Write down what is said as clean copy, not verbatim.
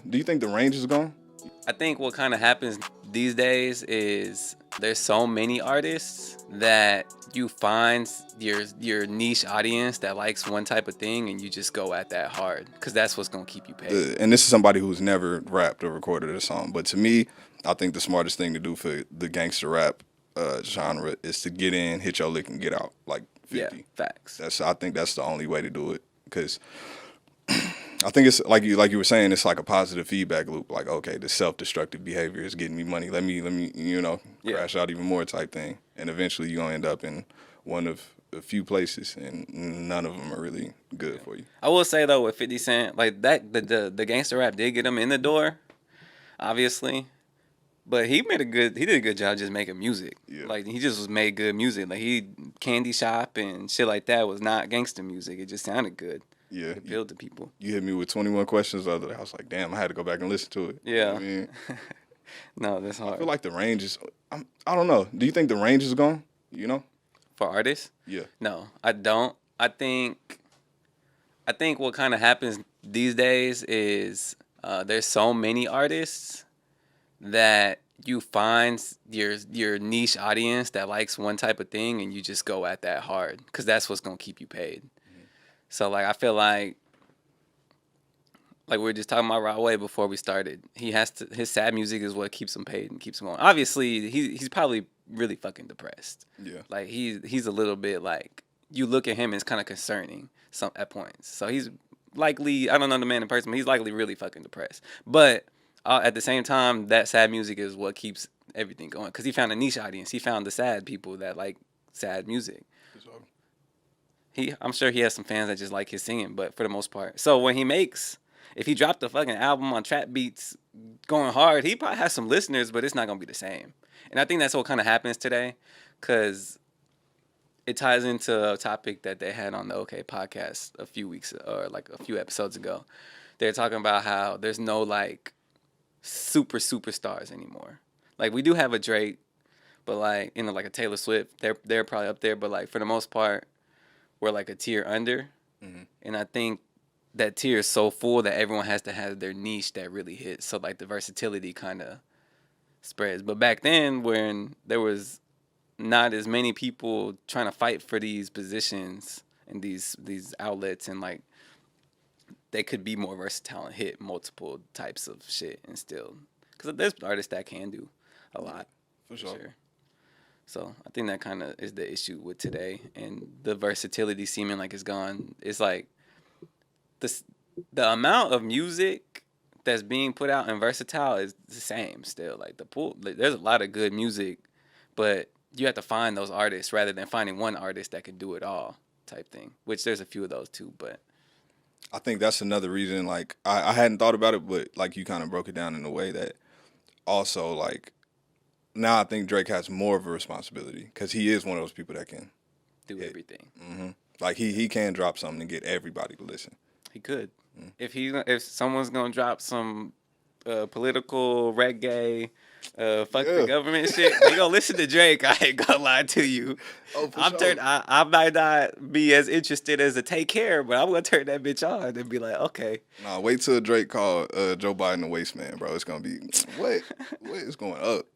Do you think the range is gone? I think what kind of happens these days is there's so many artists that you find your niche audience that likes one type of thing, and you just go at that hard because that's what's gonna keep you paid. And this is somebody who's never rapped or recorded a song, but to me, I think the smartest thing to do for the gangster rap genre is to get in, hit your lick, and get out like 50. Yeah, facts. I think that's the only way to do it because I think it's like you were saying, it's like a positive feedback loop. Like, okay, the self-destructive behavior is getting me money. Let me crash out even more type thing. And eventually you're gonna end up in one of a few places, and none of them are really good for you. I will say though, with 50 Cent, like that, the gangster rap did get him in the door, obviously. But he did a good job just making music. Yeah. Like he just made good music. Like Candy Shop and shit like that was not gangster music. It just sounded good. Yeah, it appealed to people. You hit me with 21 questions the other day. I was like, damn, I had to go back and listen to it. Yeah. You know what I mean? No, that's hard. I feel like the range is. I don't know. Do you think the range is gone? You know? For artists? Yeah. No, I don't. I think what kind of happens these days is there's so many artists that you find your niche audience that likes one type of thing, and you just go at that hard because that's what's gonna keep you paid. So like I feel like we were just talking about Rahway before we started. His sad music is what keeps him paid and keeps him going. Obviously, he's probably really fucking depressed. Yeah. Like he's a little bit like, you look at him and it's kind of concerning at points. So he's likely, I don't know the man in person, but he's likely really fucking depressed. But at the same time, that sad music is what keeps everything going because he found a niche audience. He found the sad people that like sad music. I'm sure he has some fans that just like his singing, but for the most part. So when if he dropped a fucking album on trap beats going hard, he probably has some listeners, but it's not going to be the same. And I think that's what kind of happens today because it ties into a topic that they had on the OakA podcast a few episodes ago. They're talking about how there's no like superstars anymore. Like we do have a Drake, but like, you know, like a Taylor Swift, they're probably up there, but like for the most part, we're like a tier under. Mm-hmm. And I think that tier is so full that everyone has to have their niche that really hits. So like the versatility kind of spreads. But back then, when there was not as many people trying to fight for these positions and these outlets, and like they could be more versatile and hit multiple types of shit and still, because there's artists that can do a lot. For sure. So I think that kind of is the issue with today, and the versatility seeming like it's gone. It's like the amount of music that's being put out and versatile is the same still. Like there's a lot of good music, but you have to find those artists rather than finding one artist that can do it all type thing. Which there's a few of those too, but I think that's another reason. Like I hadn't thought about it, but like you kind of broke it down in a way that also like. Now I think Drake has more of a responsibility because he is one of those people that can do everything. Mm-hmm. Like he can drop something and get everybody to listen. He could. Mm-hmm. If someone's gonna drop some political reggae, fuck the government shit, they gonna listen to Drake. I ain't gonna lie to you. Oh, for sure. I might not be as interested as a Take Care, but I'm gonna turn that bitch on and be like, okay. Nah, wait till Drake call Joe Biden a waste man, bro. It's gonna be what? What is going up?